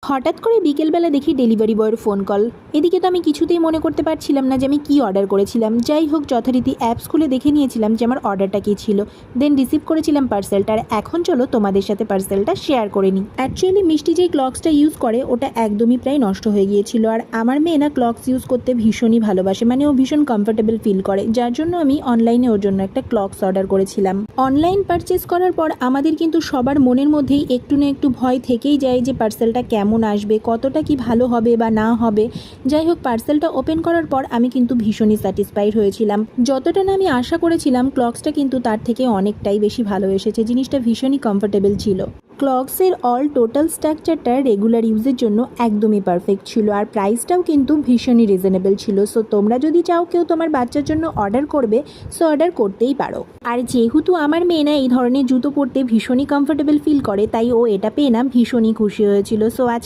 হঠাৎ করে বিকেলবেলা দেখি ডেলিভারি বয়ের ফোন কল। এদিকে তো আমি কিছুতেই মনে করতে পারছিলাম না যে আমি কী অর্ডার করেছিলাম। যাই হোক, যথারীতি অ্যাপস খুলে দেখে নিয়েছিলাম যে আমার অর্ডারটা কী ছিল। দেন রিসিভ করেছিলাম পার্সেলটা। আর এখন চলো তোমাদের সাথে পার্সেলটা শেয়ার করে নিই। অ্যাকচুয়ালি মিষ্টি যেই ক্লক্সটা ইউজ করে ওটা একদমই প্রায় নষ্ট হয়ে গিয়েছিল। আর আমার মেয়ে না ক্লক্স ইউজ করতে ভীষণই ভালোবাসে, মানে ও ভীষণ কমফোর্টেবল ফিল করে, যার জন্য আমি অনলাইনে ওর জন্য একটা ক্লক্স অর্ডার করেছিলাম। অনলাইন পারচেস করার পর আমাদের কিন্তু সবার মনের মধ্যেই একটু না একটু ভয় থেকেই যায় যে পার্সেলটা কেমন আসবে, কতটা কি ভালো হবে বা না হবে। যাই হোক, পার্সেলটা ওপেন করার পর আমি কিন্তু ভীষণই স্যাটিসফাইড হয়েছিলাম। যতটা না আমি আশা করেছিলাম, ক্লক্সটা কিন্তু তার থেকে অনেকটাই বেশি ভালো এসেছে। জিনিসটা ভীষণই কমফোর্টেবল ছিল। ক্লক্সের অল টোটাল স্ট্রাকচারটা রেগুলার ইউজের জন্য একদমই পারফেক্ট ছিল। আর প্রাইসটাও কিন্তু ভীষণই রিজনেবল ছিল। সো তোমরা যদি চাও কেউ তোমার বাচ্চার জন্য অর্ডার করবে, সো অর্ডার করতেই পারো। আর যেহেতু আমার মেয়ে না এই ধরনের জুতো পরতে ভীষণই কমফোর্টেবল ফিল করে, তাই ও এটা পেয়ে না ভীষণই খুশি হয়েছিল। সো আজ